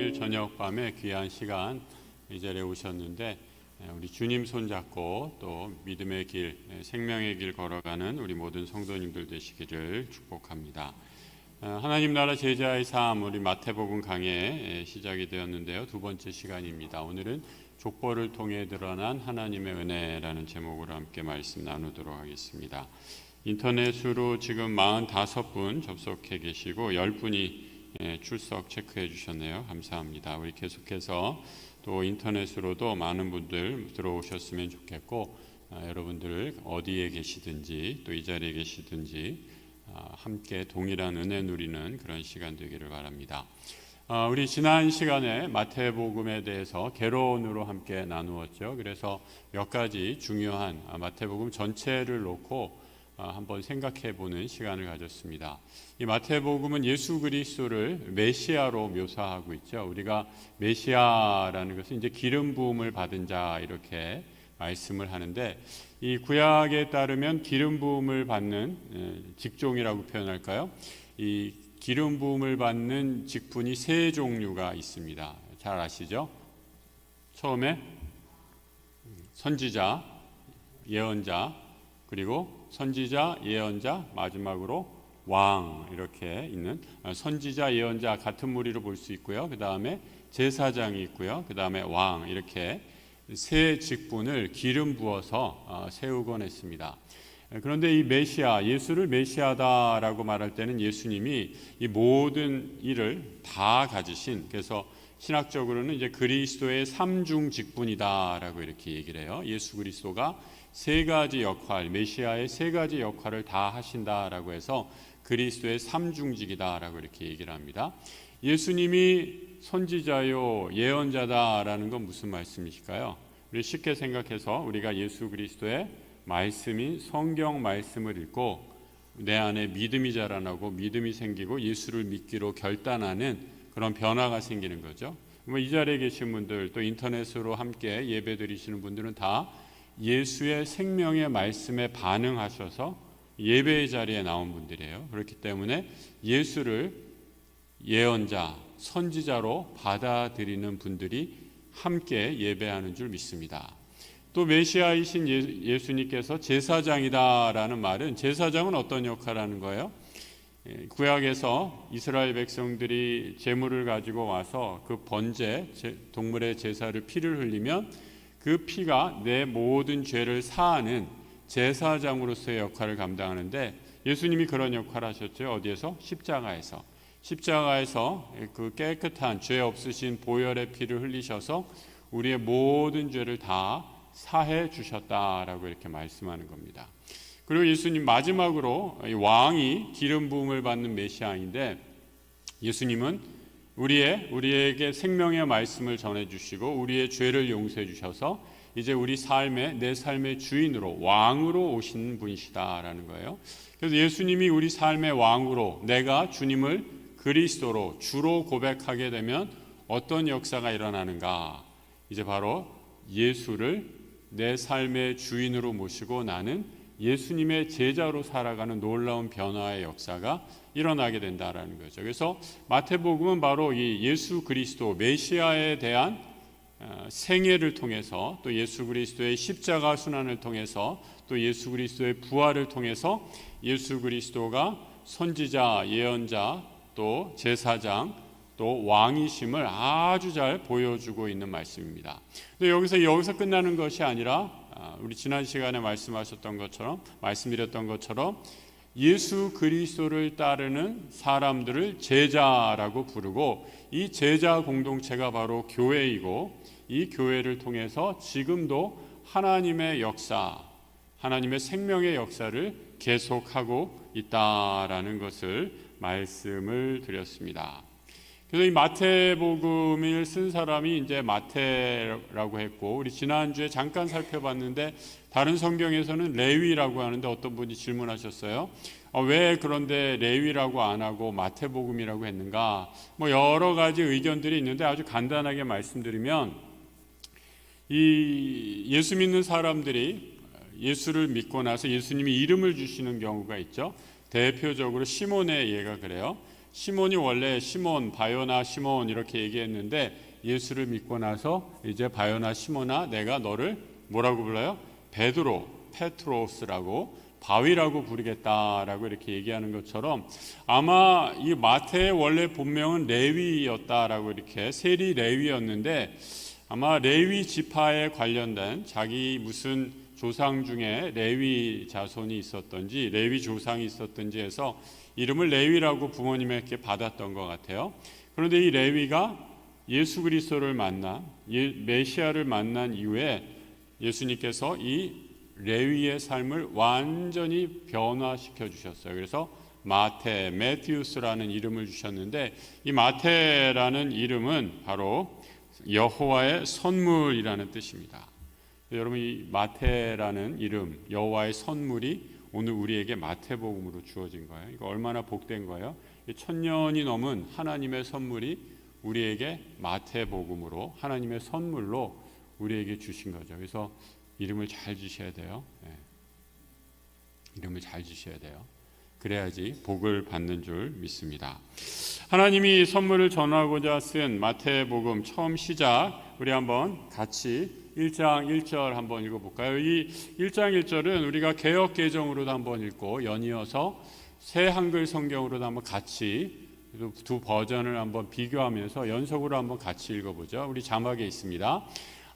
토요일 저녁 밤에 귀한 시간 이 자리에 오셨는데 우리 주님 손잡고 또 믿음의 길, 생명의 길 걸어가는 우리 모든 성도님들 되시기를 축복합니다. 하나님 나라 제자의 삶, 우리 마태복음 강해 시작이 되었는데요. 두 번째 시간입니다. 오늘은 족보를 통해 드러난 하나님의 은혜라는 제목으로 함께 말씀 나누도록 하겠습니다. 인터넷으로 지금 45분 접속해 계시고 10분이 출석 체크해 주셨네요. 감사합니다. 우리 계속해서 또 인터넷으로도 많은 분들 들어오셨으면 좋겠고, 여러분들 어디에 계시든지 또 이 자리에 계시든지 함께 동일한 은혜 누리는 그런 시간 되기를 바랍니다. 우리 지난 시간에 마태복음에 대해서 개론으로 함께 나누었죠. 그래서 몇 가지 중요한 마태복음 전체를 놓고 한번 생각해 보는 시간을 가졌습니다. 이 마태복음은 예수 그리스도를 메시아로 묘사하고 있죠. 우리가 메시아라는 것은 이제 기름 부음을 받은 자 이렇게 말씀을 하는데, 이 구약에 따르면 기름 부음을 받는 직종이라고 표현할까요? 이 기름 부음을 받는 직분이 세 종류가 있습니다. 잘 아시죠? 처음에 선지자, 예언자, 그리고 선지자, 예언자, 마지막으로 왕, 이렇게 있는 선지자, 예언자 같은 무리로 볼 수 있고요. 그 다음에 제사장이 있고요. 그 다음에 왕, 이렇게 세 직분을 기름 부어서 세우곤 했습니다. 그런데 이 메시아, 예수를 메시아다라고 말할 때는 예수님이 이 모든 일을 다 가지신, 그래서 신학적으로는 이제 그리스도의 삼중 직분이다라고 이렇게 얘기를 해요. 예수 그리스도가 세 가지 역할, 메시아의 세 가지 역할을 다 하신다라고 해서 그리스도의 삼중직이다라고 이렇게 얘기를 합니다. 예수님이 선지자요 예언자다라는 건 무슨 말씀이실까요? 우리 쉽게 생각해서 우리가 예수 그리스도의 말씀인 성경 말씀을 읽고 내 안에 믿음이 자라나고 믿음이 생기고 예수를 믿기로 결단하는 그런 변화가 생기는 거죠. 이 자리에 계신 분들, 또 인터넷으로 함께 예배 드리시는 분들은 다 예수의 생명의 말씀에 반응하셔서 예배의 자리에 나온 분들이에요. 그렇기 때문에 예수를 예언자, 선지자로 받아들이는 분들이 함께 예배하는 줄 믿습니다. 또 메시아이신 예수님께서 제사장이다라는 말은, 제사장은 어떤 역할을 하는 거예요? 구약에서 이스라엘 백성들이 제물을 가지고 와서 그 번제, 동물의 제사를 피를 흘리면 그 피가 내 모든 죄를 사하는 제사장으로서의 역할을 감당하는데, 예수님이 그런 역할을 하셨죠. 어디에서? 십자가에서 그 깨끗한 죄 없으신 보혈의 피를 흘리셔서 우리의 모든 죄를 다 사해 주셨다라고 이렇게 말씀하는 겁니다. 그리고 예수님 마지막으로 왕이 기름 부음을 받는 메시아인데, 예수님은 우리에게 생명의 말씀을 전해주시고 우리의 죄를 용서해 주셔서 이제 우리 내 삶의 주인으로, 왕으로 오신 분이시다라는 거예요. 그래서 예수님이 우리 삶의 왕으로, 내가 주님을 그리스도로 주로 고백하게 되면 어떤 역사가 일어나는가? 이제 바로 예수를 내 삶의 주인으로 모시고 나는 예수님의 제자로 살아가는 놀라운 변화의 역사가 일어나게 된다라는 거죠. 그래서 마태복음은 바로 이 예수 그리스도 메시아에 대한 생애를 통해서, 또 예수 그리스도의 십자가 순환을 통해서, 또 예수 그리스도의 부활을 통해서 예수 그리스도가 선지자, 예언자, 또 제사장, 또 왕이심을 아주 잘 보여주고 있는 말씀입니다. 근데 여기서 끝나는 것이 아니라 우리 지난 시간에 말씀드렸던 것처럼 예수 그리스도를 따르는 사람들을 제자라고 부르고, 이 제자 공동체가 바로 교회이고, 이 교회를 통해서 지금도 하나님의 역사, 하나님의 생명의 역사를 계속하고 있다라는 것을 말씀을 드렸습니다. 그래서 이 마태복음을 쓴 사람이 이제 마태라고 했고, 우리 지난주에 잠깐 살펴봤는데 다른 성경에서는 레위라고 하는데, 어떤 분이 질문하셨어요. 왜 그런데 레위라고 안 하고 마태복음이라고 했는가? 여러 가지 의견들이 있는데 아주 간단하게 말씀드리면, 이 예수 믿는 사람들이 예수를 믿고 나서 예수님이 이름을 주시는 경우가 있죠. 대표적으로 시몬의 예가 그래요. 시몬이 원래 시몬, 바요나 시몬 이렇게 얘기했는데 예수를 믿고 나서 이제 바요나 시몬아 내가 너를 뭐라고 불러요? 베드로, 페트로스라고 바위라고 부르겠다라고 이렇게 얘기하는 것처럼 아마 이 마태의 원래 본명은 레위였다라고 이렇게 세리 레위였는데 아마 레위 지파에 관련된 자기 무슨 조상 중에 레위 자손이 있었던지 레위 조상이 있었던지 해서 이름을 레위라고 부모님에게 받았던 것 같아요. 그런데 이 레위가 예수 그리스도를 만난 메시아를 만난 이후에 예수님께서 이 레위의 삶을 완전히 변화시켜 주셨어요. 그래서 마태, 매티우스라는 이름을 주셨는데 이 마태라는 이름은 바로 여호와의 선물이라는 뜻입니다. 여러분 이 마태라는 이름, 여호와의 선물이 오늘 우리에게 마태복음으로 주어진 거예요. 이거 얼마나 복된 거예요? 1000년이 넘은 하나님의 선물이 우리에게 마태복음으로 하나님의 선물로 우리에게 주신 거죠. 그래서 이름을 잘 주셔야 돼요. 네. 이름을 잘 주셔야 돼요. 그래야지 복을 받는 줄 믿습니다. 하나님이 선물을 전하고자 쓴 마태복음 처음 시작 우리 한번 같이 1장 1절 한번 읽어볼까요? 이 1장 1절은 우리가 개역개정으로도 한번 읽고 연이어서 새 한글 성경으로도 한번 같이 두 버전을 한번 비교하면서 연속으로 한번 같이 읽어보죠. 우리 자막에 있습니다.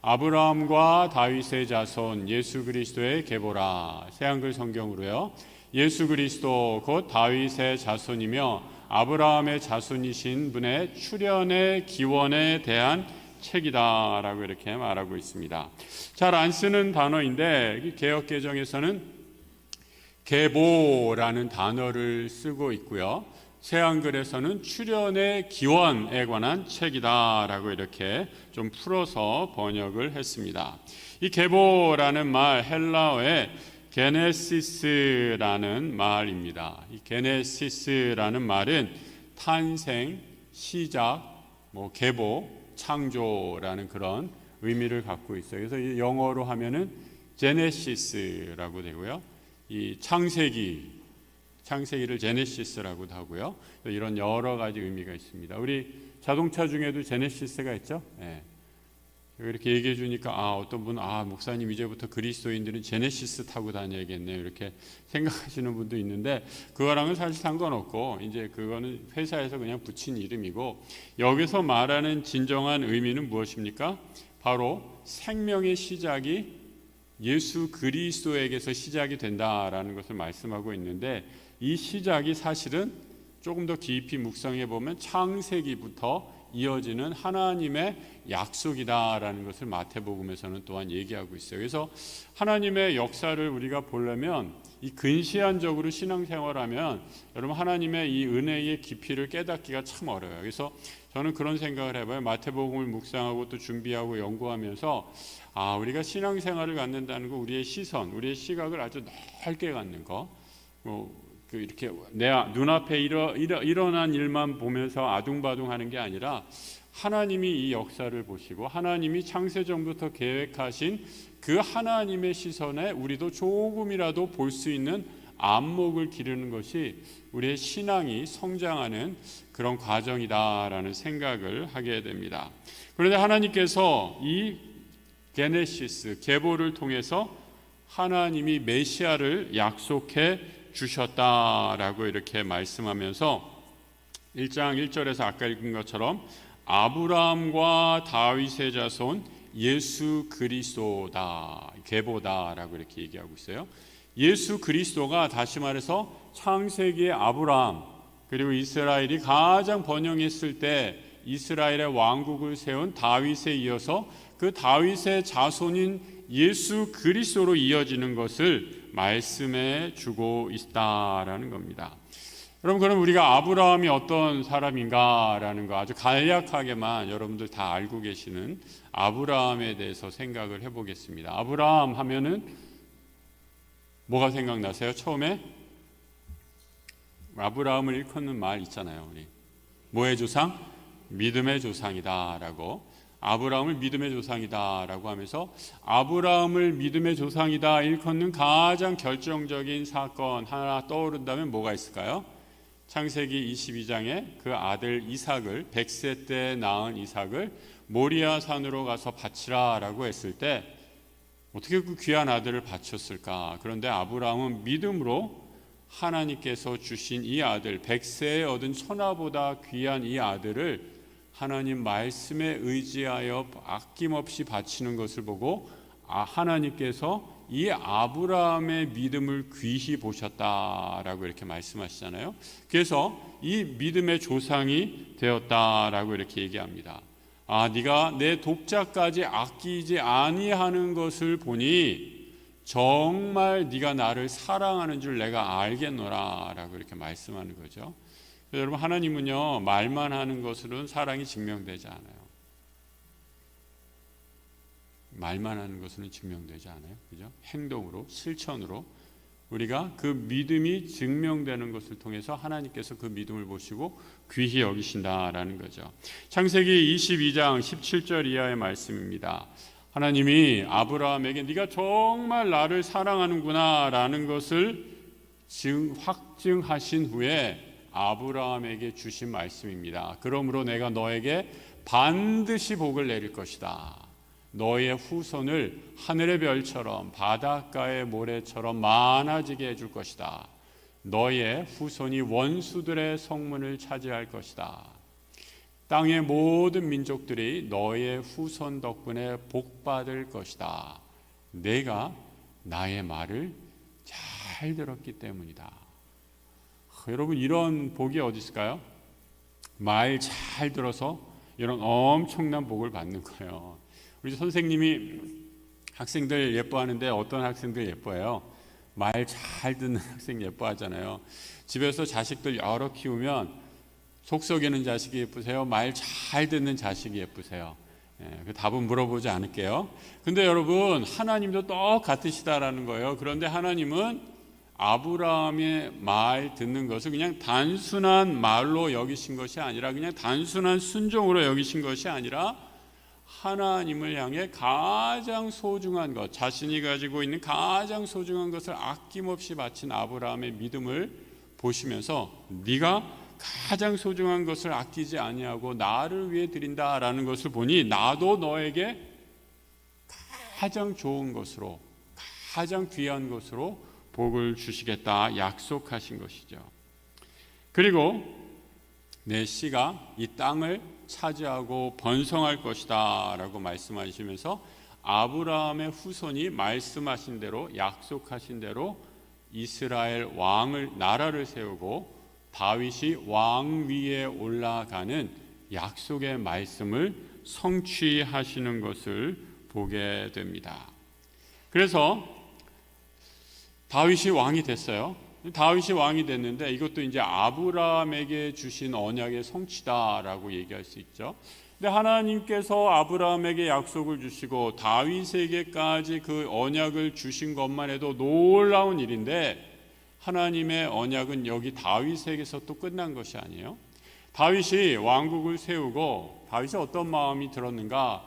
아브라함과 다윗의 자손 예수 그리스도의 계보라. 새 한글 성경으로요. 예수 그리스도 곧 다윗의 자손이며 아브라함의 자손이신 분의 출현의 기원에 대한 책이다라고 이렇게 말하고 있습니다. 잘 안 쓰는 단어인데 개역개정에서는 계보라는 단어를 쓰고 있고요. 새한글에서는 출현의 기원에 관한 책이다라고 이렇게 좀 풀어서 번역을 했습니다. 이 계보라는 말 헬라어의 게네시스라는 말입니다. 이 게네시스라는 말은 탄생, 시작, 계보, 창조라는 그런 의미를 갖고 있어요. 그래서 영어로 하면은 제네시스라고 되고요. 이 창세기를 제네시스라고도 하고요. 이런 여러 가지 의미가 있습니다. 우리 자동차 중에도 제네시스가 있죠. 네. 이렇게 얘기해 주니까 어떤 분은 목사님 이제부터 그리스도인들은 제네시스 타고 다녀야겠네요. 이렇게 생각하시는 분도 있는데 그거랑은 사실 상관없고 이제 그거는 회사에서 그냥 붙인 이름이고 여기서 말하는 진정한 의미는 무엇입니까? 바로 생명의 시작이 예수 그리스도에게서 시작이 된다라는 것을 말씀하고 있는데 이 시작이 사실은 조금 더 깊이 묵상해 보면 창세기부터 이어지는 하나님의 약속이다라는 것을 마태복음에서는 또한 얘기하고 있어요. 그래서 하나님의 역사를 우리가 보려면 이 근시안적으로 신앙생활하면 여러분 하나님의 이 은혜의 깊이를 깨닫기가 참 어려워요. 그래서 저는 그런 생각을 해봐요. 마태복음을 묵상하고 또 준비하고 연구하면서 우리가 신앙생활을 갖는다는 거 우리의 시선, 우리의 시각을 아주 넓게 갖는 거 이렇게 내 눈앞에 일어난 일만 보면서 아둥바둥하는 게 아니라 하나님이 이 역사를 보시고 하나님이 창세전부터 계획하신 그 하나님의 시선에 우리도 조금이라도 볼 수 있는 안목을 기르는 것이 우리의 신앙이 성장하는 그런 과정이다라는 생각을 하게 됩니다. 그런데 하나님께서 이 게네시스, 계보를 통해서 하나님이 메시아를 약속해 주셨다라고 이렇게 말씀하면서 1장 1절에서 아까 읽은 것처럼 아브라함과 다윗의 자손 예수 그리스도다, 계보다라고 이렇게 얘기하고 있어요. 예수 그리스도가 다시 말해서 창세기의 아브라함 그리고 이스라엘이 가장 번영했을 때 이스라엘의 왕국을 세운 다윗에 이어서 그 다윗의 자손인 예수 그리스도로 이어지는 것을 말씀해 주고 있다라는 겁니다. 여러분 그럼 우리가 아브라함이 어떤 사람인가라는 거 아주 간략하게만 여러분들 다 알고 계시는 아브라함에 대해서 생각을 해보겠습니다. 아브라함 하면은 뭐가 생각나세요? 처음에 아브라함을 일컫는 말 있잖아요. 우리 뭐의 조상? 믿음의 조상이다라고. 아브라함을 믿음의 조상이다라고 하면서 아브라함을 믿음의 조상이다 일컫는 가장 결정적인 사건 하나 떠오른다면 뭐가 있을까요? 창세기 22장에 그 아들 이삭을 100세 때 낳은 이삭을 모리아 산으로 가서 바치라 라고 했을 때 어떻게 그 귀한 아들을 바쳤을까? 그런데 아브라함은 믿음으로 하나님께서 주신 이 아들, 100세에 얻은 천하보다 귀한 이 아들을 하나님 말씀에 의지하여 아낌없이 바치는 것을 보고 하나님께서 이 아브라함의 믿음을 귀히 보셨다라고 이렇게 말씀하시잖아요. 그래서 이 믿음의 조상이 되었다라고 이렇게 얘기합니다. 네가 내 독자까지 아끼지 아니하는 것을 보니 정말 네가 나를 사랑하는 줄 내가 알겠노라라고 이렇게 말씀하는 거죠. 여러분, 하나님은요, 말만 하는 것으로는 사랑이 증명되지 않아요. 말만 하는 것으로는 증명되지 않아요. 그죠? 행동으로, 실천으로 우리가 그 믿음이 증명되는 것을 통해서 하나님께서 그 믿음을 보시고 귀히 여기신다라는 거죠. 창세기 22장 17절 이하의 말씀입니다. 하나님이 아브라함에게 네가 정말 나를 사랑하는구나 라는 것을 확증하신 후에 아브라함에게 주신 말씀입니다. 그러므로 내가 너에게 반드시 복을 내릴 것이다. 너의 후손을 하늘의 별처럼 바닷가의 모래처럼 많아지게 해줄 것이다. 너의 후손이 원수들의 성문을 차지할 것이다. 땅의 모든 민족들이 너의 후손 덕분에 복받을 것이다. 내가 나의 말을 잘 들었기 때문이다. 여러분, 이런 복이 어디 있을까요? 말 잘 들어서 이런 엄청난 복을 받는 거예요. 우리 선생님이 학생들 예뻐하는데 어떤 학생들 예뻐해요? 말 잘 듣는 학생 예뻐하잖아요. 집에서 자식들 여러 키우면 속 썩이는 자식이 예쁘세요? 말 잘 듣는 자식이 예쁘세요? 그 답은 물어보지 않을게요. 근데 여러분, 하나님도 똑같으시다라는 거예요. 그런데 하나님은 아브라함의 말 듣는 것을 그냥 단순한 말로 여기신 것이 아니라, 그냥 단순한 순종으로 여기신 것이 아니라 하나님을 향해 가장 소중한 것, 자신이 가지고 있는 가장 소중한 것을 아낌없이 바친 아브라함의 믿음을 보시면서 네가 가장 소중한 것을 아끼지 아니하고 나를 위해 드린다라는 것을 보니 나도 너에게 가장 좋은 것으로, 가장 귀한 것으로 복을 주시겠다 약속하신 것이죠. 그리고 내 씨가 이 땅을 차지하고 번성할 것이다 라고 말씀하시면서 아브라함의 후손이 말씀하신 대로, 약속하신 대로 이스라엘 왕을, 나라를 세우고 다윗이 왕 위에 올라가는 약속의 말씀을 성취하시는 것을 보게 됩니다. 그래서 다윗이 왕이 됐어요. 다윗이 왕이 됐는데 이것도 이제 아브라함에게 주신 언약의 성취다라고 얘기할 수 있죠. 근데 하나님께서 아브라함에게 약속을 주시고 다윗에게까지 그 언약을 주신 것만 해도 놀라운 일인데, 하나님의 언약은 여기 다윗에게서 또 끝난 것이 아니에요. 다윗이 왕국을 세우고 다윗이 어떤 마음이 들었는가?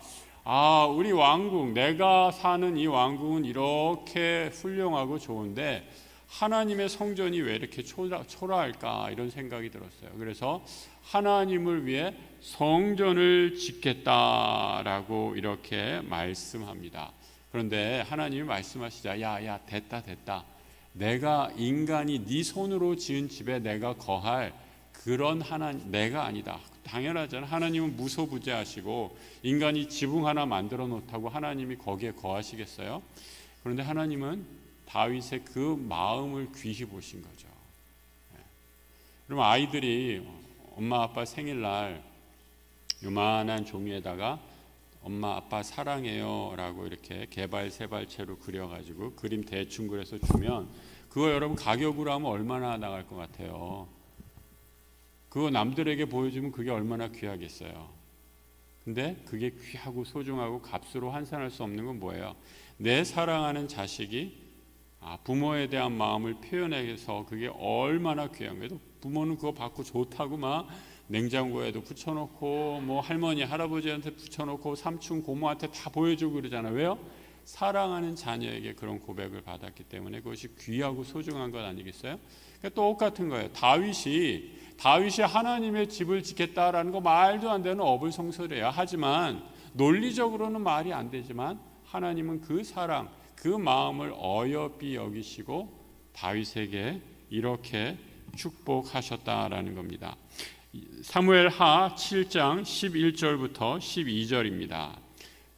우리 왕국, 내가 사는 이 왕국은 이렇게 훌륭하고 좋은데 하나님의 성전이 왜 이렇게 초라할까, 이런 생각이 들었어요. 그래서 하나님을 위해 성전을 짓겠다라고 이렇게 말씀합니다. 그런데 하나님이 말씀하시자, 야 됐다. 내가 인간이 네 손으로 지은 집에 내가 거할 그런 하나님, 내가 아니다. 당연하잖아요. 하나님은 무소부재하시고 인간이 지붕 하나 만들어 놓다고 하나님이 거기에 거하시겠어요? 그런데 하나님은 다윗의 그 마음을 귀히 보신 거죠. 그럼 아이들이 엄마 아빠 생일날 요만한 종이에다가 엄마 아빠 사랑해요 라고 이렇게 개발 세발체로 그려가지고 그림 대충 그려서 주면 그거 여러분 가격으로 하면 얼마나 나갈 것 같아요? 그거 남들에게 보여주면 그게 얼마나 귀하겠어요. 근데 그게 귀하고 소중하고 값으로 환산할 수 없는 건 뭐예요? 내 사랑하는 자식이 부모에 대한 마음을 표현해서 그게 얼마나 귀한 거예요. 부모는 그거 받고 좋다고 막 냉장고에도 붙여놓고 뭐 할머니 할아버지한테 붙여놓고 삼촌 고모한테 다 보여주고 그러잖아요. 왜요? 사랑하는 자녀에게 그런 고백을 받았기 때문에 그것이 귀하고 소중한 것 아니겠어요? 그러니까 똑같은 거예요. 다윗이 다윗이 하나님의 집을 짓겠다라는 거 말도 안 되는 어불성설이에요. 하지만 논리적으로는 말이 안 되지만 하나님은 그 사랑, 그 마음을 어여삐 여기시고 다윗에게 이렇게 축복하셨다라는 겁니다. 사무엘하 7장 11절부터 12절입니다.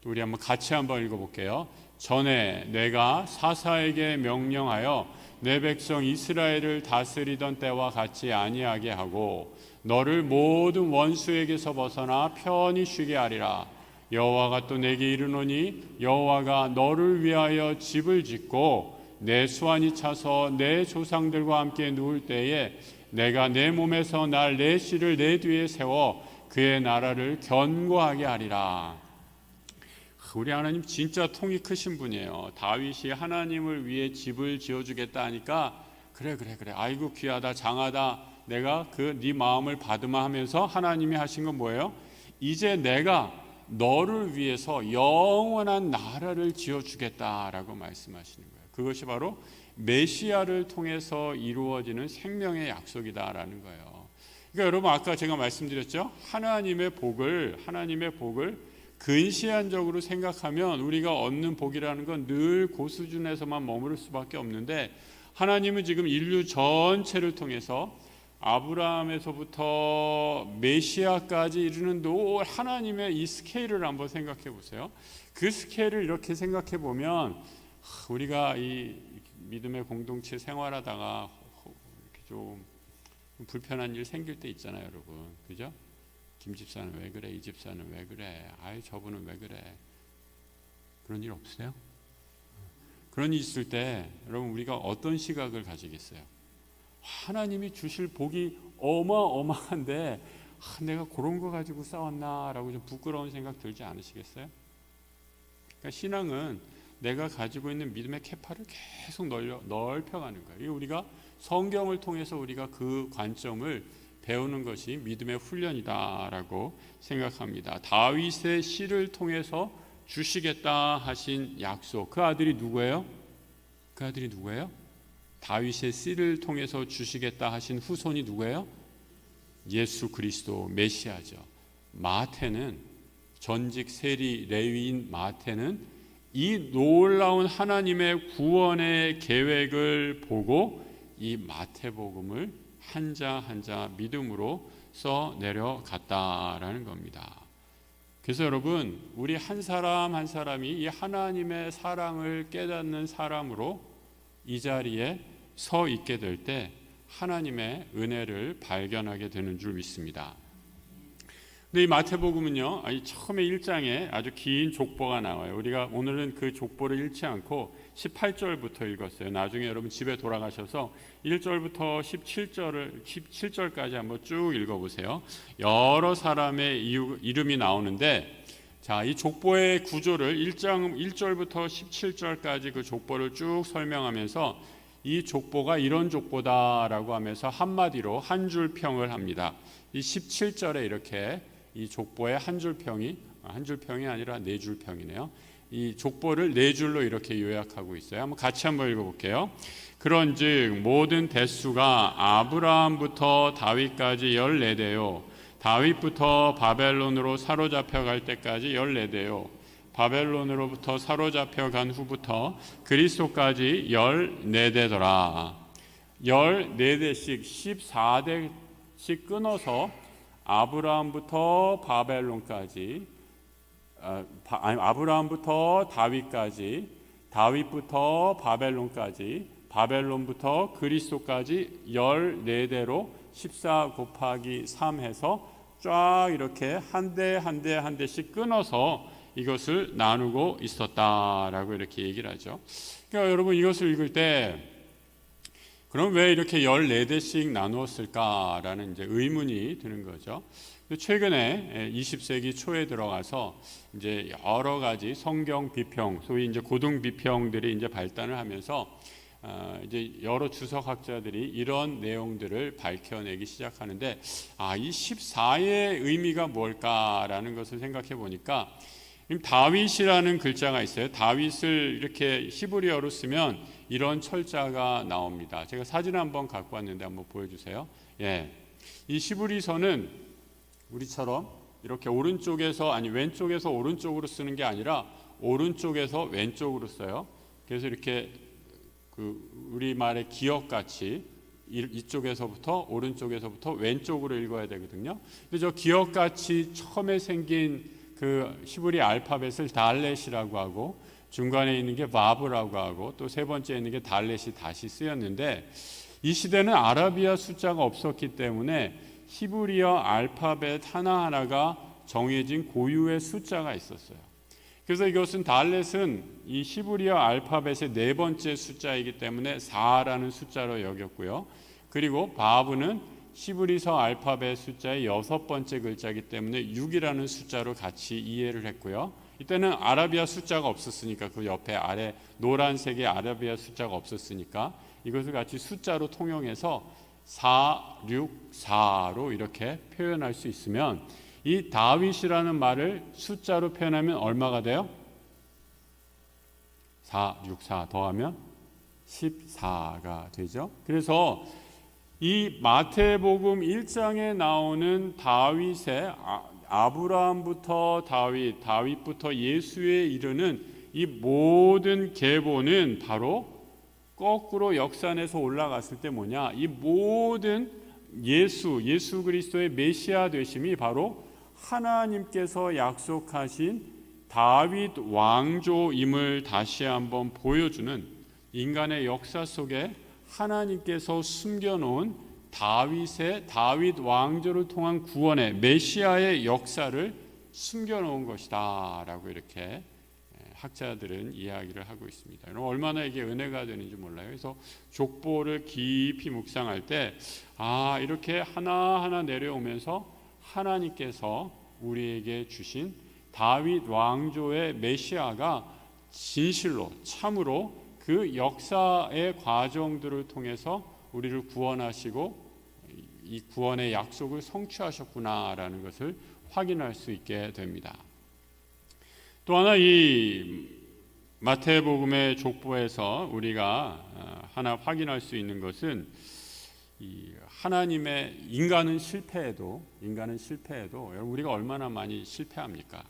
우리 같이 한번 읽어볼게요. 전에 내가 사사에게 명령하여 내 백성 이스라엘을 다스리던 때와 같이 아니하게 하고 너를 모든 원수에게서 벗어나 편히 쉬게 하리라. 여호와가 또 내게 이르노니 여호와가 너를 위하여 집을 짓고 내 수완이 차서 내 조상들과 함께 누울 때에 내가 내 몸에서 날 내 씨를 내 뒤에 세워 그의 나라를 견고하게 하리라. 우리 하나님 진짜 통이 크신 분이에요. 다윗이 하나님을 위해 집을 지어주겠다 하니까 그래 아이고 귀하다 장하다 내가 네 마음을 받으마 하면서 하나님이 하신 건 뭐예요? 이제 내가 너를 위해서 영원한 나라를 지어주겠다라고 말씀하시는 거예요. 그것이 바로 메시아를 통해서 이루어지는 생명의 약속이다라는 거예요. 그러니까 여러분 아까 제가 말씀드렸죠. 하나님의 복을 근시안적으로 생각하면 우리가 얻는 복이라는 건 늘 고수준에서만 머무를 수밖에 없는데 하나님은 지금 인류 전체를 통해서 아브라함에서부터 메시아까지 이르는 하나님의 이 스케일을 한번 생각해 보세요. 그 스케일을 이렇게 생각해 보면 우리가 이 믿음의 공동체 생활하다가 이렇게 좀 불편한 일 생길 때 있잖아요, 여러분. 그죠? 김 집사는 왜 그래? 이 집사는 왜 그래? 아이 저분은 왜 그래? 그런 일 없으세요? 그런 일 있을 때 여러분 우리가 어떤 시각을 가지겠어요? 하나님이 주실 복이 어마어마한데 내가 그런 거 가지고 싸웠나라고 좀 부끄러운 생각 들지 않으시겠어요? 그러니까 신앙은 내가 가지고 있는 믿음의 캐파를 계속 넓혀가는 거예요. 우리가 성경을 통해서 우리가 그 관점을 배우는 것이 믿음의 훈련이다라고 생각합니다. 다윗의 씨를 통해서 주시겠다 하신 약속. 그 아들이 누구예요? 다윗의 씨를 통해서 주시겠다 하신 후손이 누구예요? 예수 그리스도 메시아죠. 마태는 전직 세리 레위인 마태는 이 놀라운 하나님의 구원의 계획을 보고 이 마태복음을 한자 한자 믿음으로 써 내려갔다라는 겁니다. 그래서 여러분 우리 한 사람 한 사람이 이 하나님의 사랑을 깨닫는 사람으로 이 자리에 서 있게 될 때 하나님의 은혜를 발견하게 되는 줄 믿습니다. 근데 이 마태복음은요, 처음에 1장에 아주 긴 족보가 나와요. 우리가 오늘은 그 족보를 읽지 않고 18절부터 읽었어요. 나중에 여러분 집에 돌아가셔서 1절부터 17절까지 한번 쭉 읽어보세요. 여러 사람의 이름이 나오는데, 자, 이 족보의 구조를 1장 1절부터 17절까지 그 족보를 쭉 설명하면서 이 족보가 이런 족보다라고 하면서 한마디로 한 줄 평을 합니다. 이 17절에 이렇게 이 족보의 한 줄 평이 아니라 네 줄 평이네요. 이 족보를 네 줄로 이렇게 요약하고 있어요. 한번 같이 한번 읽어볼게요. 그런즉 모든 대수가 아브라함부터 다윗까지 14대요. 다윗부터 바벨론으로 사로잡혀 갈 때까지 14대요. 바벨론으로부터 사로잡혀 간 후부터 그리스도까지 14대더라. 14대씩 14대씩 끊어서 아브라함부터 바벨론까지, 아브라함부터 다윗까지, 다윗부터 바벨론까지, 바벨론부터 그리스도까지 14대로 14 곱하기 3 해서 쫙 이렇게 한 대씩 끊어서 이것을 나누고 있었다라고 이렇게 얘기를 하죠. 그러니까 여러분 이것을 읽을 때 그럼 왜 이렇게 14대씩 나누었을까라는 이제 의문이 드는 거죠. 최근에 20세기 초에 들어가서 이제 여러 가지 성경 비평, 소위 이제 고등 비평들이 이제 발달을 하면서 이제 여러 주석학자들이 이런 내용들을 밝혀내기 시작하는데, 이 14의 의미가 뭘까라는 것을 생각해 보니까 다윗이라는 글자가 있어요. 다윗을 이렇게 히브리어로 쓰면 이런 철자가 나옵니다. 제가 사진 한번 갖고 왔는데 한번 보여주세요. 예, 이 히브리서는 우리처럼 이렇게 오른쪽에서 왼쪽에서 오른쪽으로 쓰는 게 아니라 오른쪽에서 왼쪽으로 써요. 그래서 이렇게 우리말의 기역같이 이쪽에서부터 오른쪽에서부터 왼쪽으로 읽어야 되거든요. 근데 저 기역같이 처음에 생긴 그 히브리 알파벳을 달렛이라고 하고 중간에 있는 게 바브라고 하고 또 세 번째에 있는 게 달렛이 다시 쓰였는데, 이 시대는 아라비아 숫자가 없었기 때문에 히브리어 알파벳 하나하나가 정해진 고유의 숫자가 있었어요. 그래서 이것은 달렛은 이 히브리어 알파벳의 네 번째 숫자이기 때문에 4라는 숫자로 여겼고요. 그리고 바브는 히브리서 알파벳 숫자의 6번째 글자이기 때문에 6이라는 숫자로 같이 이해를 했고요. 이때는 아라비아 숫자가 없었으니까, 그 옆에 아래 노란색의 아라비아 숫자가 없었으니까 이것을 같이 숫자로 통용해서 464로 이렇게 표현할 수 있으면, 이 다윗이라는 말을 숫자로 표현하면 얼마가 돼요? 464 더하면 14가 되죠. 그래서 이 마태복음 1장에 나오는 다윗의 아브라함부터 다윗부터 예수에 이르는 이 모든 계보는 바로 거꾸로 역산해서 올라갔을 때 뭐냐? 이 모든 예수 그리스도의 메시아 되심이 바로 하나님께서 약속하신 다윗 왕조임을 다시 한번 보여주는, 인간의 역사 속에 하나님께서 숨겨놓은 다윗 왕조를 통한 구원의 메시아의 역사를 숨겨놓은 것이다 라고 이렇게 학자들은 이야기를 하고 있습니다. 얼마나 이게 은혜가 되는지 몰라요. 그래서 족보를 깊이 묵상할 때 이렇게 하나하나 내려오면서 하나님께서 우리에게 주신 다윗 왕조의 메시아가 진실로 참으로 그 역사의 과정들을 통해서 우리를 구원하시고 이 구원의 약속을 성취하셨구나라는 것을 확인할 수 있게 됩니다. 또 하나, 이 마태복음의 족보에서 우리가 하나 확인할 수 있는 것은, 이 하나님의 인간은 실패해도 여러분, 우리가 얼마나 많이 실패합니까?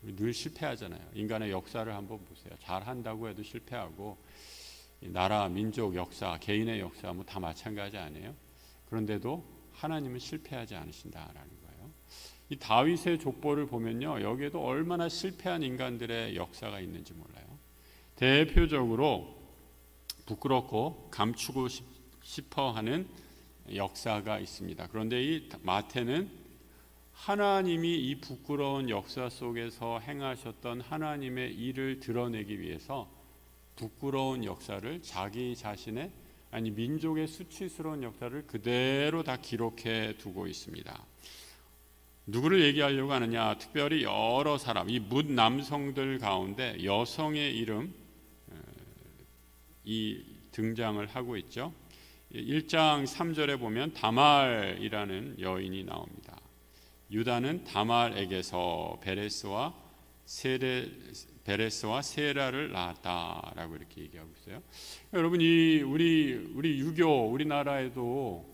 늘 실패하잖아요. 인간의 역사를 한번 보세요. 잘한다고 해도 실패하고, 나라, 민족 역사, 개인의 역사 다 마찬가지 아니에요? 그런데도 하나님은 실패하지 않으신다라는 거예요. 이 다윗의 족보를 보면요, 여기에도 얼마나 실패한 인간들의 역사가 있는지 몰라요. 대표적으로 부끄럽고 감추고 싶어하는 역사가 있습니다. 그런데 이 마태는 하나님이 이 부끄러운 역사 속에서 행하셨던 하나님의 일을 드러내기 위해서 부끄러운 역사를, 자기 자신의 민족의 수치스러운 역사를 그대로 다 기록해 두고 있습니다. 누구를 얘기하려고 하느냐? 특별히 여러 사람, 이 뭇 남성들 가운데 여성의 이름이 등장을 하고 있죠. 1장 3절에 보면 다말이라는 여인이 나옵니다. 유다는 다말에게서 베레스와 세라를 낳았다라고 이렇게 얘기하고 있어요. 여러분, 우리 유교, 우리나라에도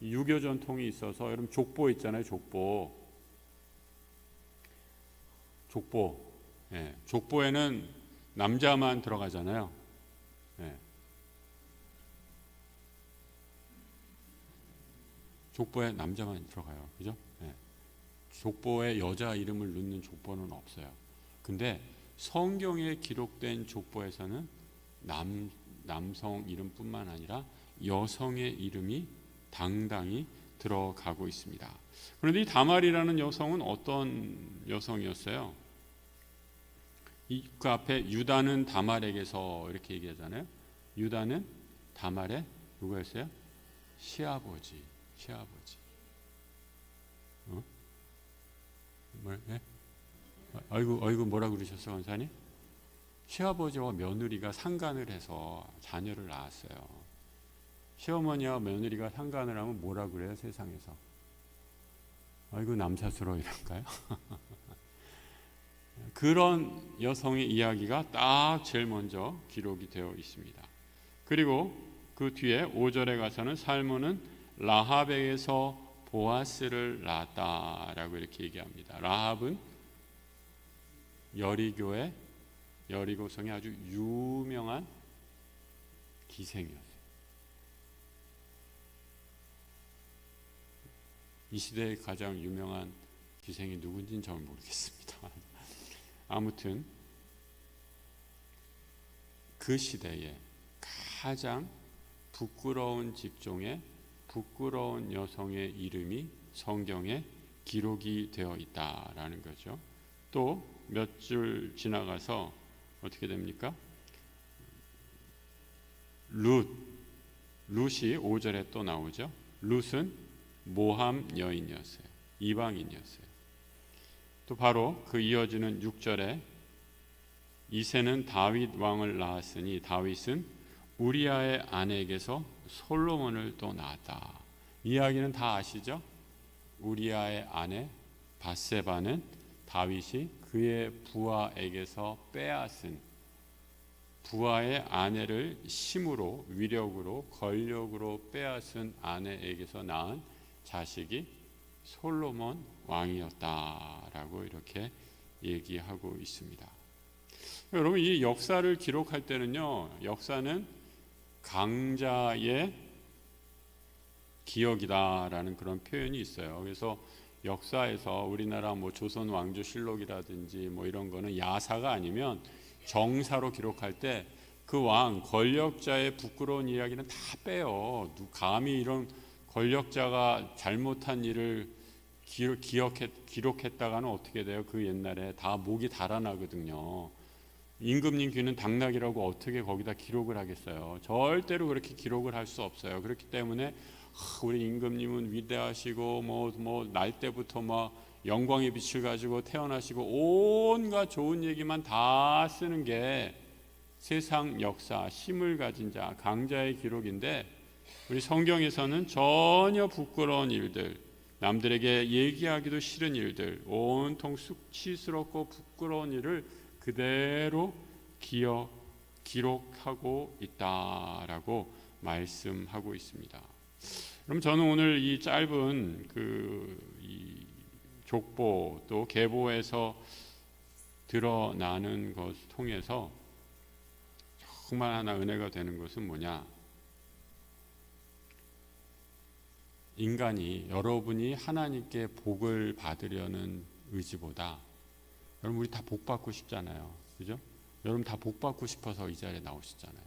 유교 전통이 있어서, 여러분 족보 있잖아요. 족보에는 남자만 들어가잖아요. 족보에 남자만 들어가요. 그죠? 족보에 여자 이름을 넣는 족보는 없어요. 근데 성경에 기록된 족보에서는 남성 이름뿐만 아니라 여성의 이름이 당당히 들어가고 있습니다. 그런데 이 다말이라는 여성은 어떤 여성이었어요? 그 앞에 유다는 다말에게서 이렇게 얘기하잖아요. 유다는 다말의 누구였어요? 시아버지. 아이고 뭐라 그러셨어, 원사님? 시아버지와 며느리가 상간을 해서 자녀를 낳았어요. 시어머니와 며느리가 상간을 하면 뭐라 그래요, 세상에서? 아이고 남사스러워 이럴까요? 그런 여성의 이야기가 딱 제일 먼저 기록이 되어 있습니다. 그리고 그 뒤에 5절에 가서는 살몬은 라합에게서 보아스를 낳았다라고 이렇게 얘기합니다. 라합은 여리고성의 아주 유명한 기생이었어요. 이 시대의 가장 유명한 기생이 누군지는 잘 모르겠습니다. 아무튼 그 시대에 가장 부끄러운 직종의 부끄러운 여성의 이름이 성경에 기록이 되어 있다라는 거죠. 또 몇 줄 지나가서 어떻게 됩니까? 룻이 5절에 또 나오죠. 룻은 모함 여인이었어요. 이방인이었어요. 또 바로 그 이어지는 6절에 이새는 다윗 왕을 낳았으니 다윗은 우리아의 아내에게서 솔로몬을 또 낳았다. 이야기는 다 아시죠? 우리아의 아내 밧세바는 다윗이 그의 부하에게서 빼앗은 부하의 아내를 힘으로 위력으로 권력으로 빼앗은 아내에게서 낳은 자식이 솔로몬 왕이었다라고 이렇게 얘기하고 있습니다. 여러분, 이 역사를 기록할 때는요, 역사는 강자의 기억이다라는 그런 표현이 있어요. 그래서 역사에서 우리나라 뭐 조선 왕조실록이라든지 뭐 이런 거는 야사가 아니면 정사로 기록할 때 그 왕 권력자의 부끄러운 이야기는 다 빼요. 감히 이런 권력자가 잘못한 일을 기록했다가는 어떻게 돼요? 그 옛날에 다 목이 달아나거든요. 임금님 귀는 당나귀라고 어떻게 거기다 기록을 하겠어요? 절대로 그렇게 기록을 할 수 없어요. 그렇기 때문에 우리 임금님은 위대하시고 뭐 날 때부터 막 영광의 빛을 가지고 태어나시고 온갖 좋은 얘기만 다 쓰는 게 세상 역사, 힘을 가진 자, 강자의 기록인데 우리 성경에서는 전혀 부끄러운 일들, 남들에게 얘기하기도 싫은 일들, 온통 수치스럽고 부끄러운 일을 그대로 기록하고 있다라고 말씀하고 있습니다. 그럼 저는 오늘 이 짧은 이 족보 또 계보에서 드러나는 것을 통해서 정말 하나 은혜가 되는 것은 뭐냐? 인간이 여러분이 하나님께 복을 받으려는 의지보다 여러분 우리 다 복 받고 싶잖아요. 그죠? 여러분 다 복 받고 싶어서 이 자리에 나오시잖아요.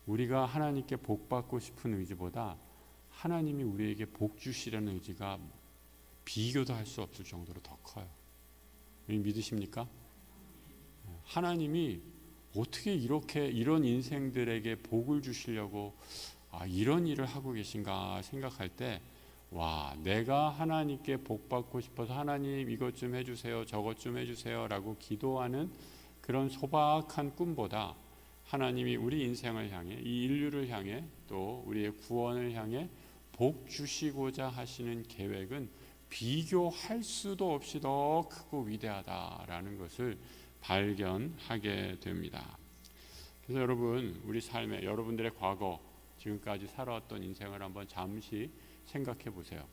우리가 하나님께 복 받고 싶은 의지보다 하나님이 우리에게 복 주시려는 의지가 비교도 할 수 없을 정도로 더 커요. 믿으십니까? 하나님이 어떻게 이런 인생들에게 복을 주시려고 이런 일을 하고 계신가 생각할 때 내가 하나님께 복 받고 싶어서 하나님 이것 좀 해주세요, 저것 좀 해주세요 라고 기도하는 그런 소박한 꿈보다 하나님이 우리 인생을 향해 이 인류를 향해 또 우리의 구원을 향해 복 주시고자 하시는 계획은 비교할 수도 없이 더 크고 위대하다라는 것을 발견하게 됩니다. 그래서 여러분 우리 삶에 여러분들의 과거 지금까지 살아왔던 인생을 한번 잠시 생각해 보세요.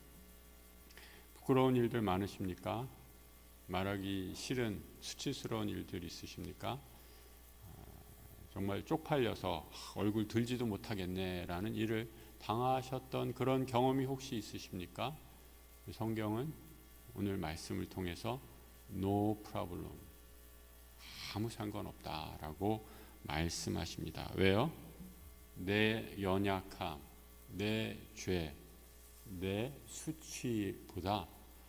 부끄러운 일들 많으십니까? 말하기 싫은 수치스러운 일들 있으십니까? 정말 쪽팔려서 얼굴 들지도 못하겠네라는 일을 당하셨던 그런 경험이 혹시 있으십니까? 성경은 오늘 말씀을 통해서 No problem, 아무 상관없다라고 말씀하십니다. 왜요? 내 연약함, 내 죄, 내 수치보다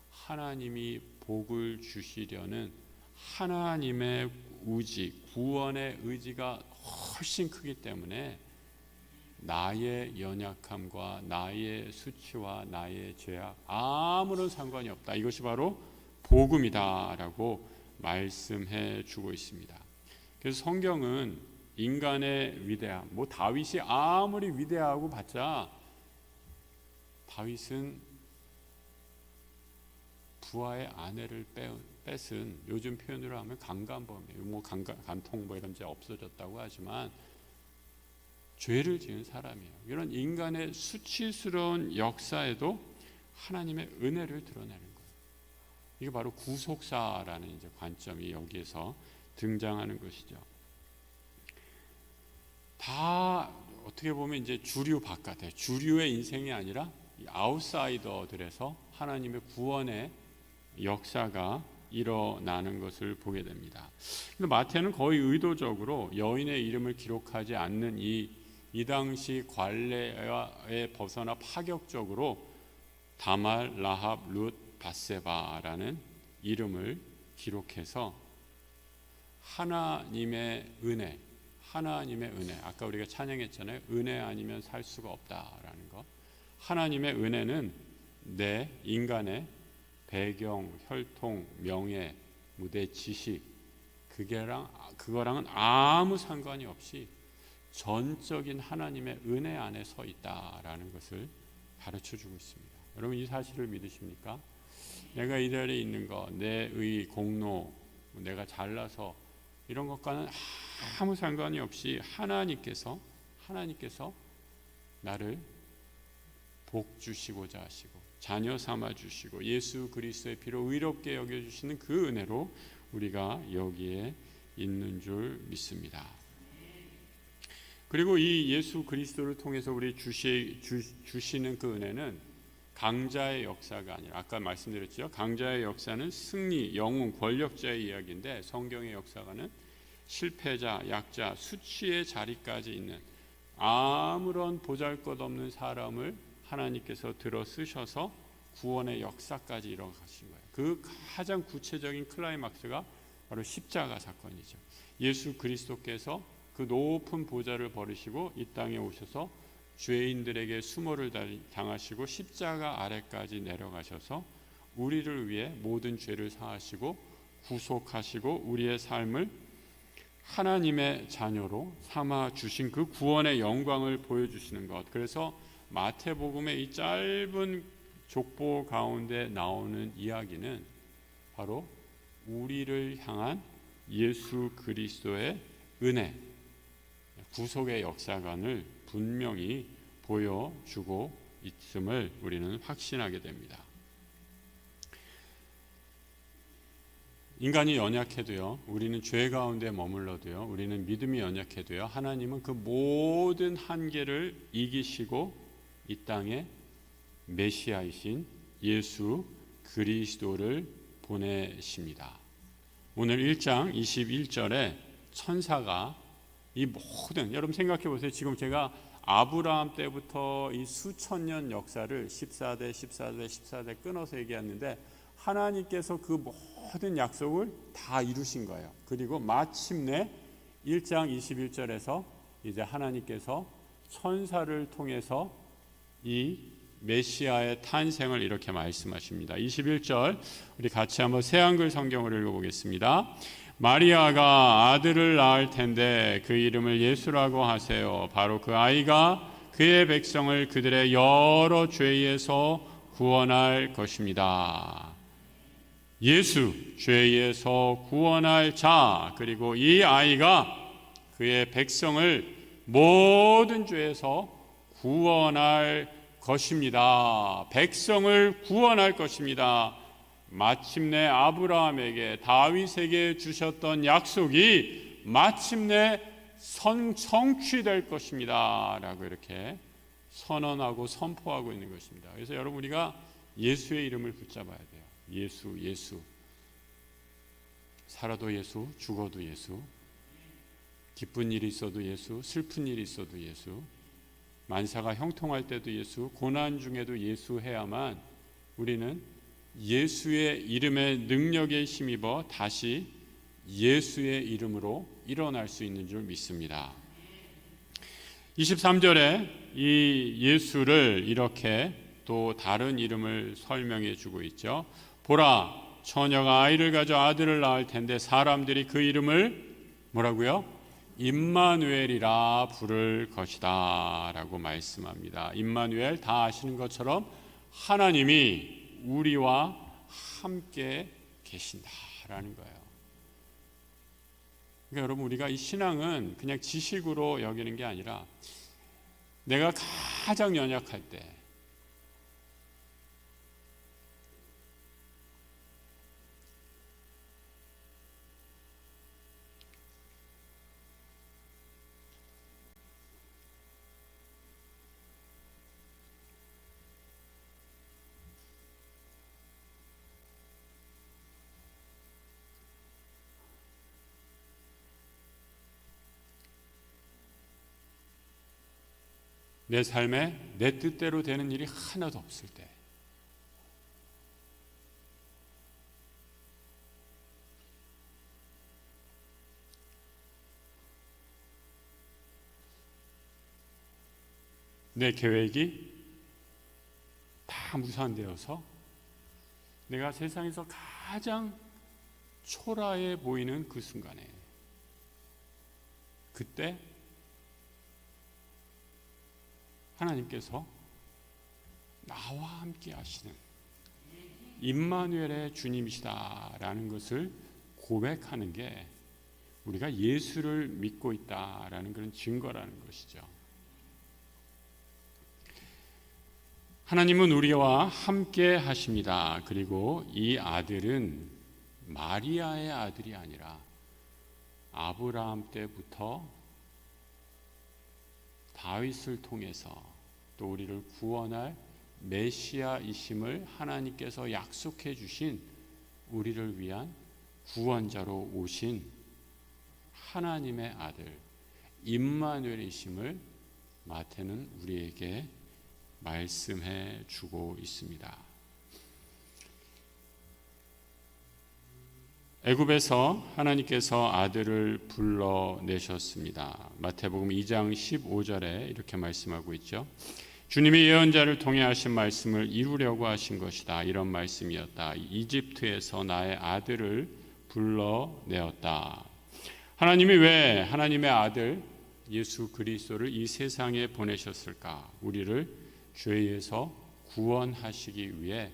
하나님이 복을 주시려는 하나님의 의지, 구원의 의지가 훨씬 크기 때문에 나의 연약함과 나의 수치와 나의 죄악 아무런 상관이 없다. 이것이 바로 복음이다라고 말씀해 주고 있습니다. 그래서 성경은 인간의 위대함, 다윗이 아무리 위대하고 봤자 다윗은 부하의 아내를 뺏은 요즘 표현으로 하면 강간범이에요. 간통 이런 게 없어졌다고 하지만 죄를 지은 사람이에요. 이런 인간의 수치스러운 역사에도 하나님의 은혜를 드러내는 거예요. 이게 바로 구속사라는 이제 관점이 여기에서 등장하는 것이죠. 다 어떻게 보면 이제 주류 바깥에, 주류의 인생이 아니라 아웃사이더들에서 하나님의 구원의 역사가 일어나는 것을 보게 됩니다. 근데 마태는 거의 의도적으로 여인의 이름을 기록하지 않는 이 당시 관례에 벗어나 파격적으로 다말, 라합, 룻, 밧세바라는 이름을 기록해서 하나님의 은혜, 아까 우리가 찬양했잖아요. 은혜 아니면 살 수가 없다라는 것. 하나님의 은혜는 내 인간의 배경, 혈통, 명예, 무대, 지식 그거랑은 아무 상관이 없이 전적인 하나님의 은혜 안에 서 있다라는 것을 가르쳐주고 있습니다. 여러분 이 사실을 믿으십니까? 내가 이 자리에 있는 것, 내 의, 공로, 내가 잘나서 이런 것과는 아무 상관이 없이 하나님께서 나를 복 주시고자 하시고 자녀 삼아 주시고 예수 그리스도의 피로 의롭게 여겨주시는 그 은혜로 우리가 여기에 있는 줄 믿습니다. 그리고 이 예수 그리스도를 통해서 우리 주시는 그 은혜는 강자의 역사가 아니라, 아까 말씀드렸죠. 강자의 역사는 승리, 영웅, 권력자의 이야기인데 성경의 역사가는 실패자, 약자, 수치의 자리까지 있는 아무런 보잘것없는 사람을 하나님께서 들어 쓰셔서 구원의 역사까지 이뤄가신 거예요. 그 가장 구체적인 클라이막스가 바로 십자가 사건이죠. 예수 그리스도께서 그 높은 보좌를 버리시고 이 땅에 오셔서 죄인들에게 수모를 당하시고 십자가 아래까지 내려가셔서 우리를 위해 모든 죄를 사하시고 구속하시고 우리의 삶을 하나님의 자녀로 삼아 주신 그 구원의 영광을 보여주시는 것. 그래서 마태복음의 이 짧은 족보 가운데 나오는 이야기는 바로 우리를 향한 예수 그리스도의 은혜, 구속의 역사관을 분명히 보여주고 있음을 우리는 확신하게 됩니다. 인간이 연약해도요, 우리는 죄 가운데 머물러도요, 우리는 믿음이 연약해도요, 하나님은 그 모든 한계를 이기시고 이 땅에 메시아이신 예수 그리스도를 보내십니다. 오늘 1장 21절에 천사가 이 모든, 여러분 생각해 보세요. 지금 제가 아브라함 때부터 이 수천 년 역사를 14대 끊어서 얘기했는데 하나님께서 그 모든 약속을 다 이루신 거예요. 그리고 마침내 1장 21절에서 이제 하나님께서 천사를 통해서 이 메시아의 탄생을 이렇게 말씀하십니다. 21절 우리 같이 한번 새한글 성경을 읽어보겠습니다. 마리아가 아들을 낳을 텐데 그 이름을 예수라고 하세요. 바로 그 아이가 그의 백성을 그들의 여러 죄에서 구원할 것입니다. 예수, 죄에서 구원할 자, 그리고 이 아이가 그의 백성을 모든 죄에서 구원할 것입니다. 백성을 구원할 것입니다. 마침내 아브라함에게 다윗에게 주셨던 약속이 마침내 성취될 것입니다 라고 이렇게 선언하고 선포하고 있는 것입니다. 그래서 여러분 우리가 예수의 이름을 붙잡아야 돼요. 예수. 살아도 예수, 죽어도 예수, 기쁜 일이 있어도 예수, 슬픈 일이 있어도 예수, 만사가 형통할 때도 예수, 고난 중에도 예수 해야만 우리는 예수의 이름의 능력에 힘입어 다시 예수의 이름으로 일어날 수 있는 줄 믿습니다. 23절에 이 예수를 이렇게 또 다른 이름을 설명해 주고 있죠. 보라, 처녀가 아이를 가져 아들을 낳을 텐데 사람들이 그 이름을 뭐라고요? 임마누엘이라 부를 것이다 라고 말씀합니다. 임마누엘, 다 아시는 것처럼 하나님이 우리와 함께 계신다라는 거예요. 그러니까 여러분 우리가 이 신앙은 그냥 지식으로 여기는 게 아니라 내가 가장 연약할 때, 내 삶에 내 뜻대로 되는 일이 하나도 없을 때, 내 계획이 다 무산되어서 내가 세상에서 가장 초라해 보이는 그 순간에, 그때 하나님께서 나와 함께 하시는 임마누엘의 주님이시다라는 것을 고백하는 게 우리가 예수를 믿고 있다라는 그런 증거라는 것이죠. 하나님은 우리와 함께 하십니다. 그리고 이 아들은 마리아의 아들이 아니라 아브라함 때부터 다윗을 통해서 또 우리를 구원할 메시아이심을 하나님께서 약속해 주신 우리를 위한 구원자로 오신 하나님의 아들 임마누엘이심을 마태는 우리에게 말씀해 주고 있습니다. 애굽에서 하나님께서 아들을 불러내셨습니다. 마태복음 2장 15절에 이렇게 말씀하고 있죠. 주님이 예언자를 통해 하신 말씀을 이루려고 하신 것이다. 이런 말씀이었다. 이집트에서 나의 아들을 불러내었다. 하나님이 왜 하나님의 아들 예수 그리스도를 이 세상에 보내셨을까? 우리를 죄에서 구원하시기 위해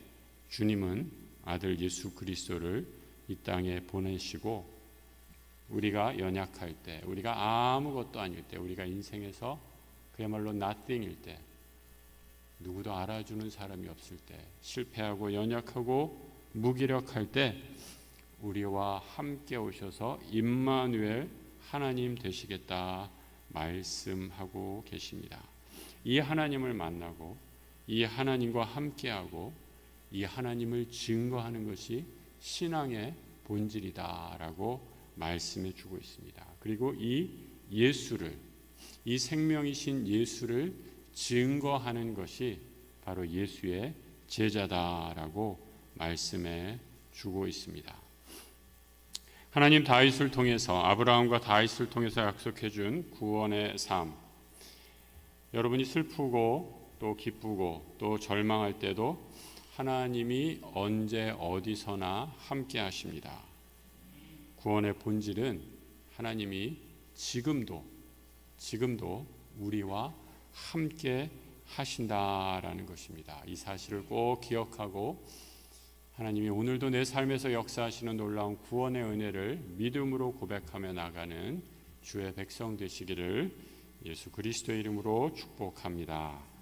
주님은 아들 예수 그리스도를 이 땅에 보내시고, 우리가 연약할 때, 우리가 아무것도 아닐 때, 우리가 인생에서 그야말로 nothing일 때, 누구도 알아주는 사람이 없을 때, 실패하고 연약하고 무기력할 때 우리와 함께 오셔서 임마누엘 하나님 되시겠다 말씀하고 계십니다. 이 하나님을 만나고 이 하나님과 함께하고 이 하나님을 증거하는 것이 신앙의 본질이다라고 말씀해 주고 있습니다. 그리고 이 예수를, 이 생명이신 예수를 증거하는 것이 바로 예수의 제자다라고 말씀해 주고 있습니다. 하나님 다윗을 통해서, 아브라함과 다윗을 통해서 약속해 준 구원의 삶, 여러분이 슬프고 또 기쁘고 또 절망할 때도 하나님이 언제 어디서나 함께 하십니다. 구원의 본질은 하나님이 지금도 우리와 함께 하신다라는 것입니다. 이 사실을 꼭 기억하고 하나님이 오늘도 내 삶에서 역사하시는 놀라운 구원의 은혜를 믿음으로 고백하며 나가는 주의 백성 되시기를 예수 그리스도의 이름으로 축복합니다.